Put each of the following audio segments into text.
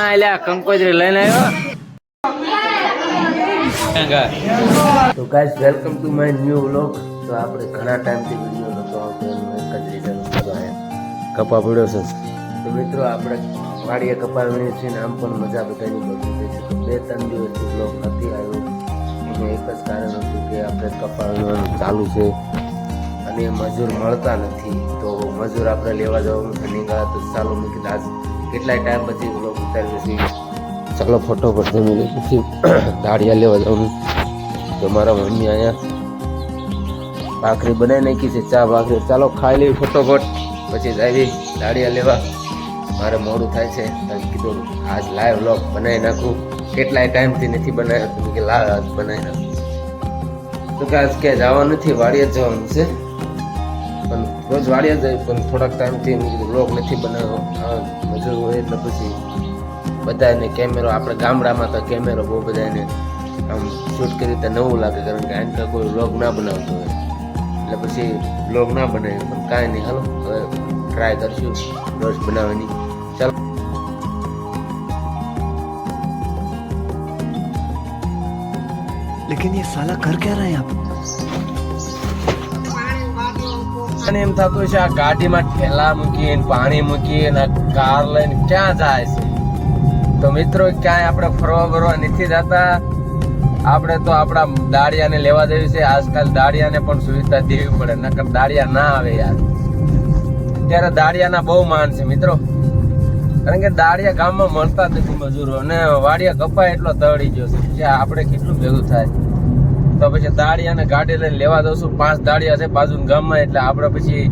ક્યાં આલ્યા કંકોત્રી લઈને આવ્યો? તો guys welcome to my new vlog. તો આપણે ઘણા ટાઈમથી વિડીયો નતો આવતો એનું એક જ રીઝન હતો, કપા પડ્યો છે. તો મિત્રો આપણે વાડીએ કપા વીણીએ છીએ ને આમ પણ મજા બધાની બગડી ગઈ છે. તો 2-3 દિવસથી વ્લોગ નથી આવ્યો. એનું એક જ કારણ હતું કે આપણે કપા વીણવાનું ચાલુ છે અને મજૂર મળતા નથી. તો મજૂર આપણે લેવા જવાનું છે નીકળ્યા તો ચાલો મૂકી આજ કેટલાય ટાઈમ પછી વ્લોગ ઉતાર્યો છે. ચાલો ફટોફટ જમી લઈ પછી દાળિયા લેવા જવાનું. તો મારા મમ્મી અહીંયા ભાખરી બનાવી નાખી છે, ચા ભાખરી. ચાલો ખાઈ લેવી ફટોફટ પછી આવી દાળિયા લેવા. મારે મોડું થાય છે, કીધું આજ લાઈવ વ્લોગ બનાવી નાખું. કેટલાય ટાઈમથી નથી બનાવ્યો તો કે લાવ આજ બનાવી નાખું. તો કે આજ ક્યાં જવાનું નથી, વાડીએ જ જવાનું છે. પણ રોજ વાડીએ જાય પણ થોડાક ટાઈમથી વ્લોગ નથી બનાવ્યો. મજૂર હોય એટલે પછી બધાને કેમેરો, આપણે ગામડામાં તો કેમેરો બહુ બધાને આમ શૂટ કરી તો નવું લાગે, કારણ કે આને કોઈ વ્લોગ ના બનાવતો હોય એટલે પછી વ્લોગ ના બનાવ્યો. પણ કાંઈ નહીં, હાલો હવે ટ્રાય કરશું રોજ બનાવવાની. ચાલો लेकिन ये साला कर क्या रहा है आप? એમ થતું છે આ ગાડીમાં ઠેલા મૂકીને પાણી મૂકીને કાર લઈને ક્યાં જાય છે. તો મિત્રો ક્યાંય આપણે ફરવા બરવા નથી જતા. આપણે તો આપણા દાળિયાને લેવા દેવી છે. આજકાલ દાળિયાને પણ સુવિધા દેવી પડે, નકર દાળિયા ના આવે યાર. અત્યારે દાળિયાના બહુ માન છે મિત્રો, કારણ કે દાળિયા ગામમાં મળતા જ નથી મજૂરો, અને વાડિયા કપાય એટલો તળી ગયો છે કે આપણે કેટલું ભેગું થાય. તો પછી દાળિયાને ગાડી લઈને લેવા દઉં. 5 દાળિયા છે બાજુના ગામમાં, એટલે આપણે પછી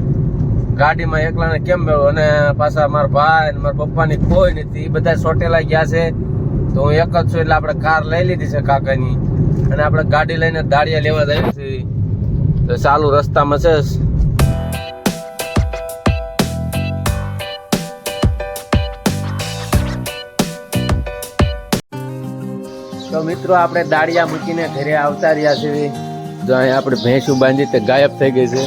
ગાડીમાં એકલાને કેમ મેળવું. અને પાછા મારા ભાઈ અને મારા પપ્પાની કોઈ નથી, એ બધા સોટેલા ગયા છે. તો હું એક જ છું એટલે આપણે કાર લઈ લીધી છે કાકાની, અને આપણે ગાડી લઈને દાળિયા લેવા જઈએ છીએ. તો ચાલુ રસ્તામાં છે. તો મિત્રો આપણે દાળિયા મૂકીને ઘરે આવતા રહ્યા છે. જો અહીંયા આપણે ભેંસું બાંધી તે ગાયબ થઈ ગઈ છે.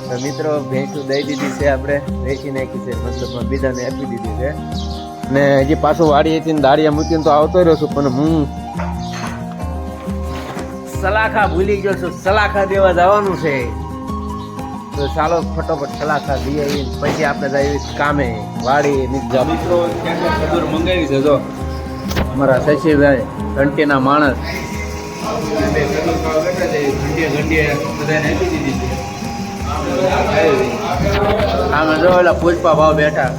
તો મિત્રો ભેંસું દઈ દીધી છે, આપણે વેચી નાખી છે, મતલબમાં બીજાને આપી દીધી છે. ને હજી પાછું વાડીએથી દાળિયા મૂકીને તો આવતો રહ્યો છું, પણ હું સલાખા ભૂલી ગયો છું. સલાખા દેવા જવાનું છે. તો ચાલો ફટોફટ સલાખા દઈએ પછી આપણે જઈએ કામે વાડી. મિત્રો ખબર મંગાવી છે જો અમારા શશીભાઈ ઘંટીના માણસ આમાં જો ઓલા પુષ્પા ભાવ બેઠા.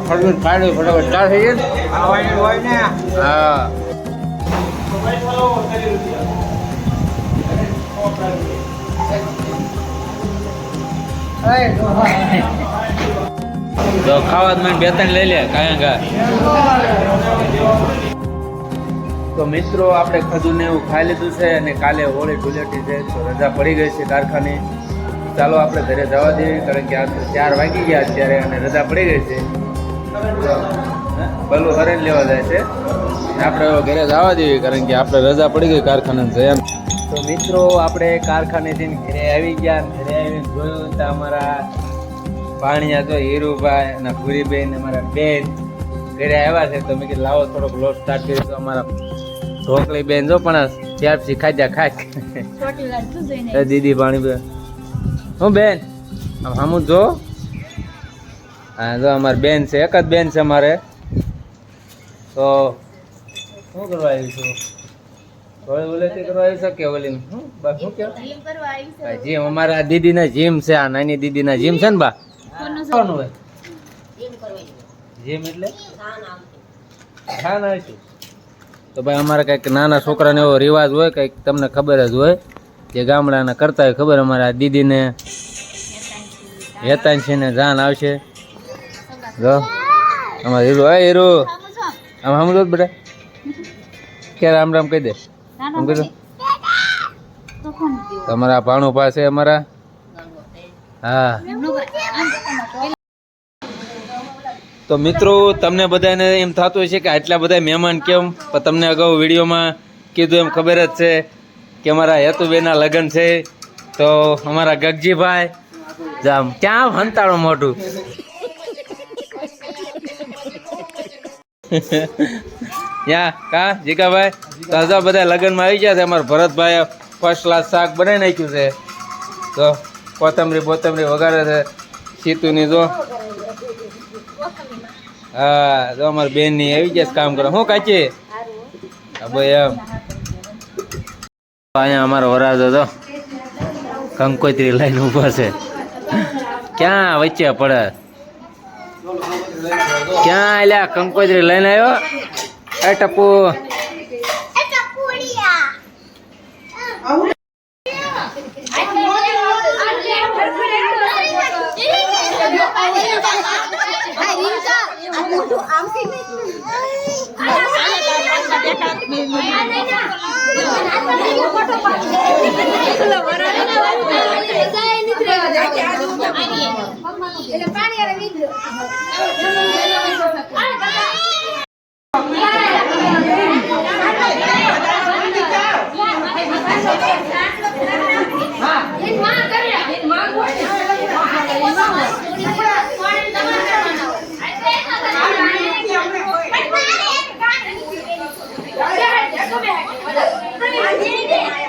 ખડું ખાડું ફટાફટ ચા થઈ જાય. હા તો ખાવા મને 2-3 લઈ લે કાંઈ. તો મિત્રો આપણે ખજૂર ને એવું ખાઈ લીધું છે, અને કાલે હોળી ધૂળેટી છે તો રજા પડી ગઈ છે કારખાને. ચાલો આપણે ઘરે જવા દઈએ, કારણ કે આ 4 વાગી ગયા અત્યારે અને રજા પડી ગઈ છે. ભલું હરેન લેવા જાય છે, આપણે ઘરે જવા દઈએ કારણ કે આપણે રજા પડી ગઈ કારખાને છે એમ. તો મિત્રો આપણે કારખાનેથી ઘરે આવી ગયા. ઘરે આવીને જોયું તો અમારા પાણીયા તો હીરુભાઈ અને ભૂરીબેન અમારા બેન ઘરે આવ્યા છે. તો મેં કીધું લાવો થોડોક લોટ સ્ટાર્ટ કર્યો. તો અમારા ઢોકળી બેન જો પણ ત્યારથી ખાધ્યા ખાય દીદી પાણી બેન. હું બેન આમ સામું જો. હા જો અમારી બેન છે, એક જ બેન છે અમારે. તો શું કરવા આવી છું? ઓલેથી કરવા આવી શકે ઓલી શું કેવાય જીમ. અમારા દીદીના જીમ છે, આ નાની દીદીના જીમ છે ને બા. જીમ એટલે હા ના છે. તો ભાઈ અમારે કંઈક નાના છોકરાને એવો રિવાજ હોય, કંઈક તમને ખબર જ હોય, જે ગામડાના કરતા હોય ખબર. અમારા દીદીને હેતાંશીને જાન આવશે. જો અમારે હીરો, હા હીરો આમ સમજો બધા કે રામ રામ કહી દે. એમ કીધું તમારા ભાણું પાસે અમારા. હા તો મિત્રો તમને બધાને એમ થતું હોય છે કે આટલા બધા મહેમાન કેમ, પણ તમને અગાઉ વિડીયોમાં કીધું એમ ખબર જ છે કે અમારા હેતુબેનના લગ્ન છે. તો અમારા ગગજીભાઈ જામ ક્યાં હંતાણું મોટું યા કા જીગાભાઈ તાજા બધા લગ્નમાં આવી ગયા છે અમારા ભરતભાઈ ફર્સ્ટ ક્લાસ શાક બનાવી નાખ્યું છે તો કોથમરી વગાડે છે સીતુની જો હા જો અમારી બેનની આવી ગયા છે કામ કરો શું કાચી ભાઈ એમ અહીંયા અમારો વરાજો તો કંકોત્રી લઈને ઊભા છે ક્યાં વચ્ચે પડે ક્યાં આલ્યા કંકોત્રી લઈને આવ્યો એ ટપુ